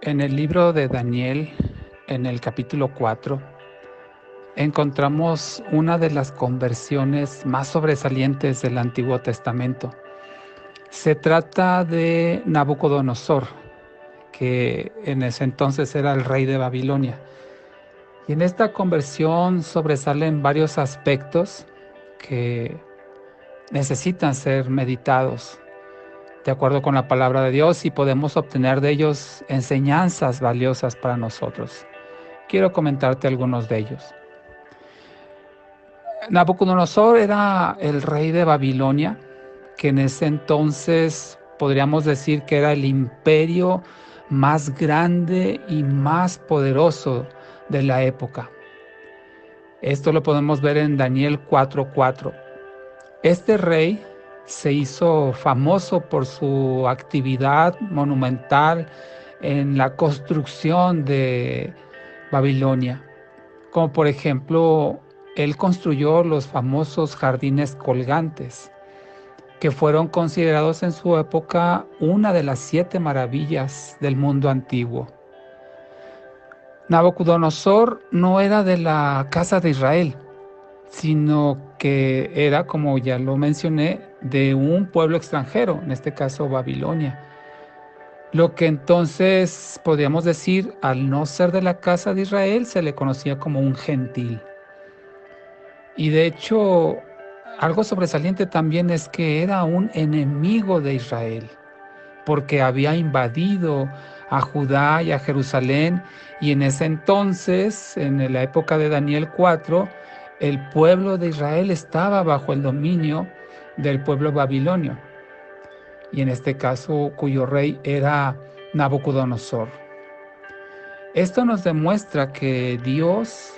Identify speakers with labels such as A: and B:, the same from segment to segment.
A: En el libro de Daniel, en el capítulo 4, encontramos una de las conversiones más sobresalientes del Antiguo Testamento. Se trata de Nabucodonosor, que en ese entonces era el rey de Babilonia. Y en esta conversión sobresalen varios aspectos que necesitan ser meditados de acuerdo con la palabra de Dios y podemos obtener de ellos enseñanzas valiosas para nosotros. Quiero comentarte algunos de ellos. Nabucodonosor era el rey de Babilonia, que en ese entonces podríamos decir que era el imperio más grande y más poderoso de la época. Esto lo podemos ver en Daniel 4:4. Este rey se hizo famoso por su actividad monumental en la construcción de Babilonia, como por ejemplo, él construyó los famosos jardines colgantes, que fueron considerados en su época una de las 7 maravillas del mundo antiguo. Nabucodonosor no era de la casa de Israel, sino que era, como ya lo mencioné, de un pueblo extranjero, en este caso Babilonia. Lo que entonces podríamos decir, al no ser de la casa de Israel, se le conocía como un gentil. Y de hecho, algo sobresaliente también es que era un enemigo de Israel, porque había invadido a Judá y a Jerusalén, y en ese entonces, en la época de Daniel 4, el pueblo de Israel estaba bajo el dominio del pueblo babilonio, y en este caso cuyo rey era Nabucodonosor. Esto nos demuestra que Dios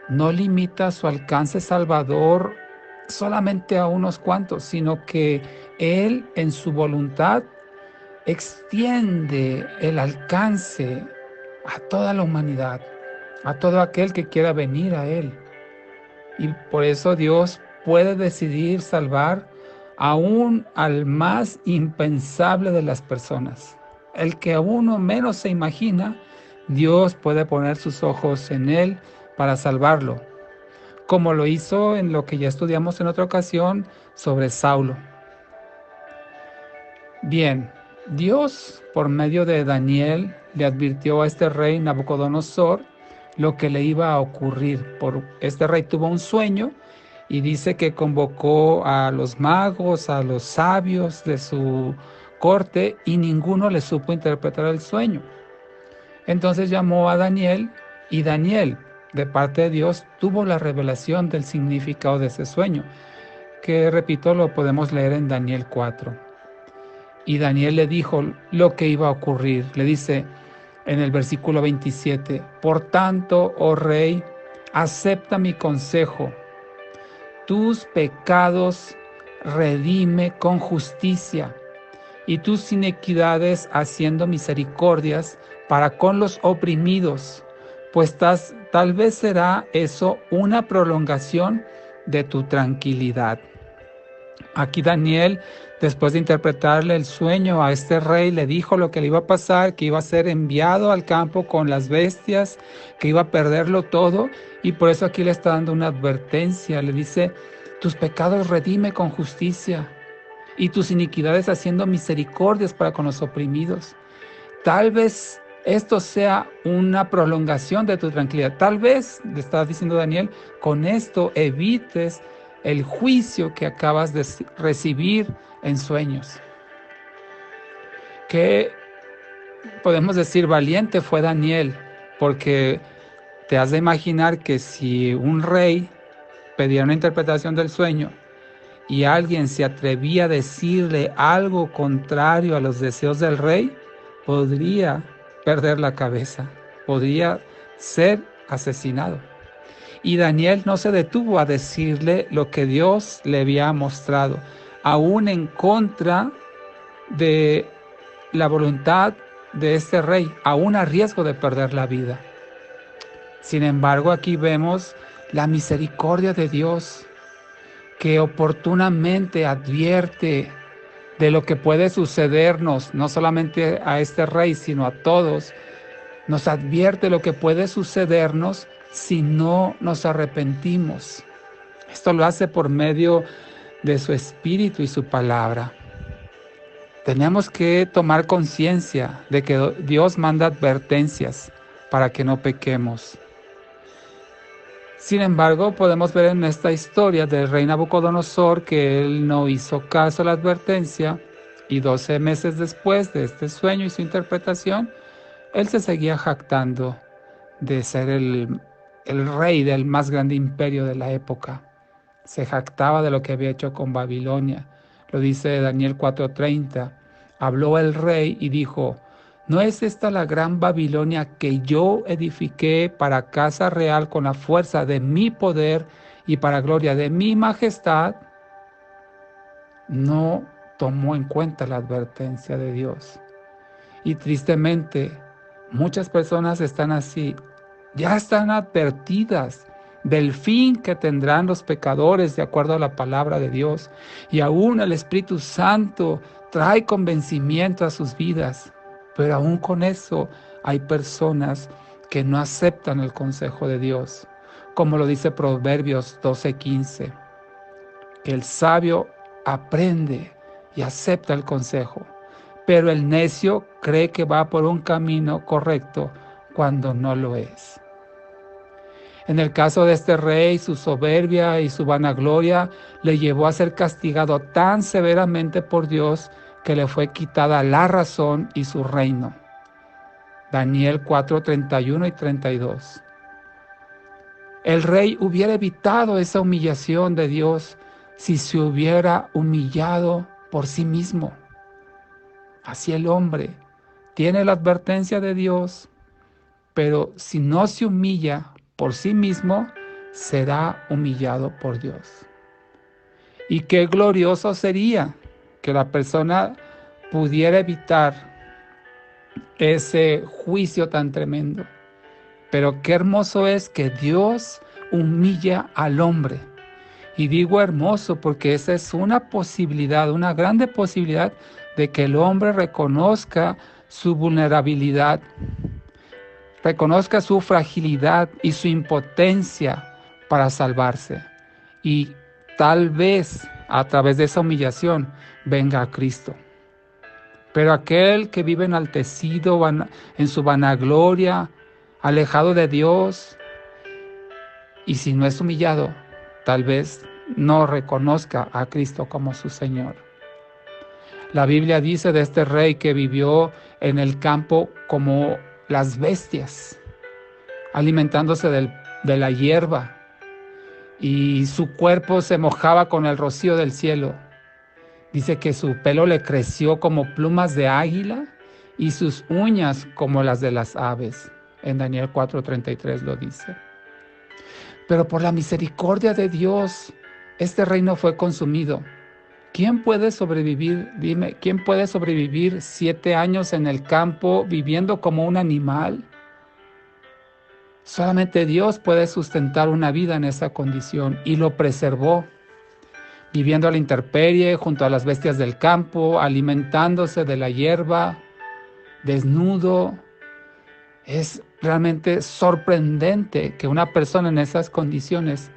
A: no limita su alcance salvador solamente a unos cuantos, sino que Él en su voluntad extiende el alcance a toda la humanidad, a todo aquel que quiera venir a Él. Y por eso Dios puede decidir salvar aún al más impensable de las personas. El que a uno menos se imagina, Dios puede poner sus ojos en Él para salvarlo, como lo hizo en lo que ya estudiamos en otra ocasión sobre Saulo. Bien, Dios, por medio de Daniel, le advirtió a este rey Nabucodonosor lo que le iba a ocurrir. Este rey tuvo un sueño y dice que convocó a los magos, a los sabios de su corte y ninguno le supo interpretar el sueño. Entonces llamó a Daniel y Daniel, de parte de Dios, tuvo la revelación del significado de ese sueño, que repito, lo podemos leer en Daniel 4. Y Daniel le dijo lo que iba a ocurrir. Le dice en el versículo 27, por tanto, oh rey, acepta mi consejo. Tus pecados redime con justicia y tus iniquidades haciendo misericordias para con los oprimidos, pues tal vez será eso una prolongación de tu tranquilidad. Aquí Daniel, después de interpretarle el sueño a este rey, le dijo lo que le iba a pasar, que iba a ser enviado al campo con las bestias, que iba a perderlo todo, y por eso aquí le está dando una advertencia. Le dice, tus pecados redime con justicia, y tus iniquidades haciendo misericordias para con los oprimidos. Tal vez esto sea una prolongación de tu tranquilidad. Tal vez, le está diciendo Daniel, con esto evites el juicio que acabas de recibir en sueños. Que podemos decir valiente fue Daniel, porque te has de imaginar que si un rey pedía una interpretación del sueño y alguien se atrevía a decirle algo contrario a los deseos del rey, podría perder la cabeza, podría ser asesinado. Y Daniel no se detuvo a decirle lo que Dios le había mostrado, aún en contra de la voluntad de este rey, aún a riesgo de perder la vida. Sin embargo, aquí vemos la misericordia de Dios, que oportunamente advierte de lo que puede sucedernos, no solamente a este rey, sino a todos, Nos advierte lo que puede sucedernos si no nos arrepentimos. Esto lo hace por medio de su Espíritu y su palabra. Tenemos que tomar conciencia de que Dios manda advertencias para que no pequemos. Sin embargo, podemos ver en esta historia del rey Nabucodonosor que él no hizo caso a la advertencia y 12 meses después de este sueño y su interpretación, él se seguía jactando de ser el rey del más grande imperio de la época. Se jactaba de lo que había hecho con Babilonia. Lo dice Daniel 4:30. Habló el rey y dijo: ¿no es esta la gran Babilonia que yo edifiqué para casa real con la fuerza de mi poder y para gloria de mi majestad? No tomó en cuenta la advertencia de Dios. Y tristemente, muchas personas están así. Ya están advertidas del fin que tendrán los pecadores de acuerdo a la palabra de Dios. Y aún el Espíritu Santo trae convencimiento a sus vidas. Pero aún con eso hay personas que no aceptan el consejo de Dios. Como lo dice Proverbios 12:15. El sabio aprende y acepta el consejo, pero el necio cree que va por un camino correcto cuando no lo es. En el caso de este rey, su soberbia y su vanagloria le llevó a ser castigado tan severamente por Dios que le fue quitada la razón y su reino. Daniel 4:31 y 32. El rey hubiera evitado esa humillación de Dios si se hubiera humillado por sí mismo. Así el hombre tiene la advertencia de Dios, pero si no se humilla por sí mismo, será humillado por Dios. Y qué glorioso sería que la persona pudiera evitar ese juicio tan tremendo. Pero qué hermoso es que Dios humilla al hombre. Y digo hermoso porque esa es una posibilidad, una grande posibilidad de que el hombre reconozca su vulnerabilidad, reconozca su fragilidad y su impotencia para salvarse. Y tal vez a través de esa humillación venga a Cristo. Pero aquel que vive enaltecido en su vanagloria, alejado de Dios, y si no es humillado, tal vez no reconozca a Cristo como su Señor. La Biblia dice de este rey que vivió en el campo como las bestias, alimentándose de la hierba, y su cuerpo se mojaba con el rocío del cielo. Dice que su pelo le creció como plumas de águila y sus uñas como las de las aves. En Daniel 4:33 lo dice. Pero por la misericordia de Dios, este reino fue consumido. ¿Quién puede sobrevivir? Dime, ¿quién puede sobrevivir 7 años en el campo viviendo como un animal? Solamente Dios puede sustentar una vida en esa condición y lo preservó, viviendo a la intemperie junto a las bestias del campo, alimentándose de la hierba, desnudo. Es realmente sorprendente que una persona en esas condiciones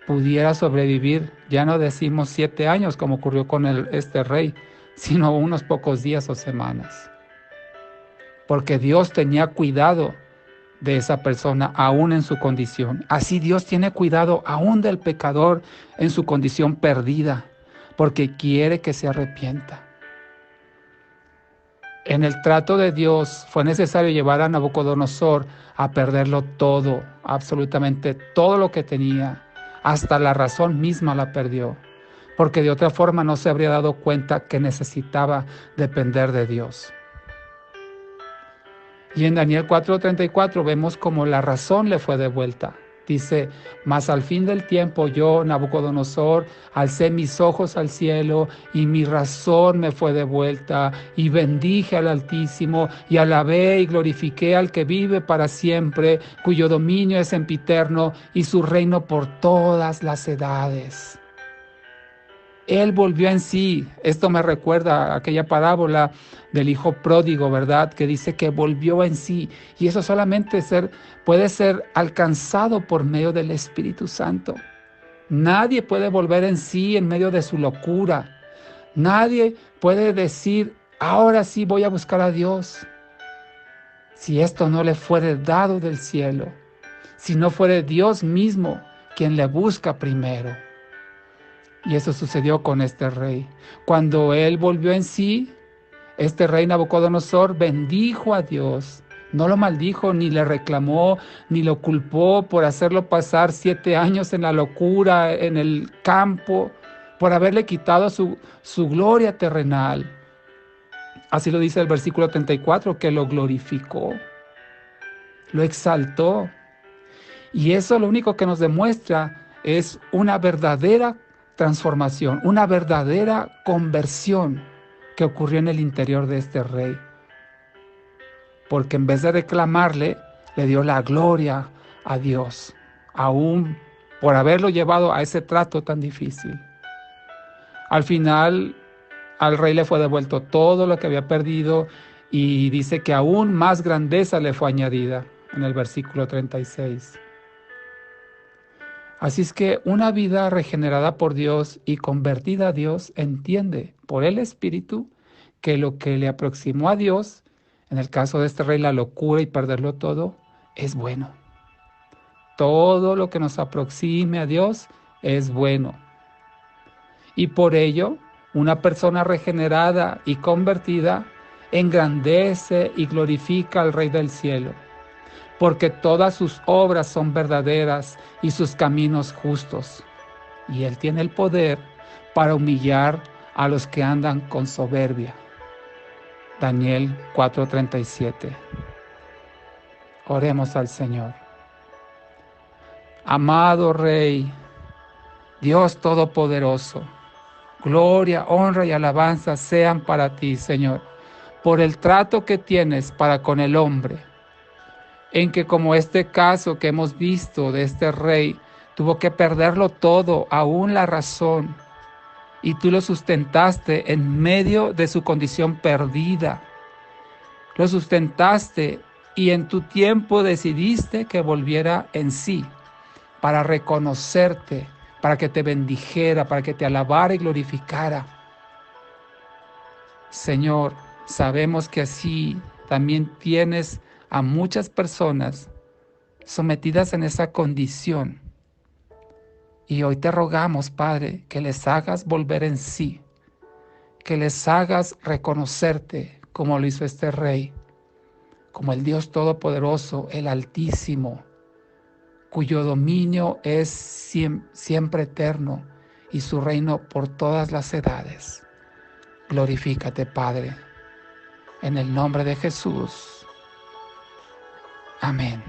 A: pudiera sobrevivir, ya no decimos 7 años como ocurrió con este rey, sino unos pocos días o semanas. Porque Dios tenía cuidado de esa persona aún en su condición. Así Dios tiene cuidado aún del pecador en su condición perdida, porque quiere que se arrepienta. En el trato de Dios fue necesario llevar a Nabucodonosor a perderlo todo, absolutamente todo lo que tenía, hasta la razón misma la perdió, porque de otra forma no se habría dado cuenta que necesitaba depender de Dios. Y en Daniel 4:34 vemos como la razón le fue devuelta. Dice: mas al fin del tiempo yo, Nabucodonosor, alcé mis ojos al cielo y mi razón me fue devuelta y bendije al Altísimo y alabé y glorifiqué al que vive para siempre, cuyo dominio es sempiterno y su reino por todas las edades. Él volvió en sí. Esto me recuerda a aquella parábola del hijo pródigo, ¿verdad? Que dice que volvió en sí. Y eso solamente puede ser alcanzado por medio del Espíritu Santo. Nadie puede volver en sí en medio de su locura. Nadie puede decir, ahora sí voy a buscar a Dios, si esto no le fuere dado del cielo, si no fuere Dios mismo quien le busca primero. Y eso sucedió con este rey. Cuando él volvió en sí, este rey Nabucodonosor bendijo a Dios. No lo maldijo, ni le reclamó, ni lo culpó por hacerlo pasar 7 años en la locura, en el campo, por haberle quitado su gloria terrenal. Así lo dice el versículo 34, que lo glorificó, lo exaltó. Y eso lo único que nos demuestra es una verdadera transformación, una verdadera conversión que ocurrió en el interior de este rey. Porque en vez de reclamarle, le dio la gloria a Dios, aún por haberlo llevado a ese trato tan difícil. Al final, al rey le fue devuelto todo lo que había perdido y dice que aún más grandeza le fue añadida en el versículo 36. Así es que una vida regenerada por Dios y convertida a Dios entiende por el Espíritu que lo que le aproximó a Dios, en el caso de este rey la locura y perderlo todo, es bueno. Todo lo que nos aproxime a Dios es bueno. Y por ello, una persona regenerada y convertida engrandece y glorifica al Rey del cielo, porque todas sus obras son verdaderas y sus caminos justos. Y Él tiene el poder para humillar a los que andan con soberbia. Daniel 4:37. Oremos al Señor. Amado Rey, Dios Todopoderoso, gloria, honra y alabanza sean para ti, Señor, por el trato que tienes para con el hombre, en que como este caso que hemos visto de este rey, tuvo que perderlo todo, aún la razón, y tú lo sustentaste en medio de su condición perdida. Lo sustentaste y en tu tiempo decidiste que volviera en sí para reconocerte, para que te bendijera, para que te alabara y glorificara. Señor, sabemos que así también tienes a muchas personas sometidas en esa condición. Y hoy te rogamos, Padre, que les hagas volver en sí, que les hagas reconocerte como lo hizo este rey, como el Dios Todopoderoso, el Altísimo, cuyo dominio es siempre eterno y su reino por todas las edades. Glorifícate, Padre, en el nombre de Jesús. Amén.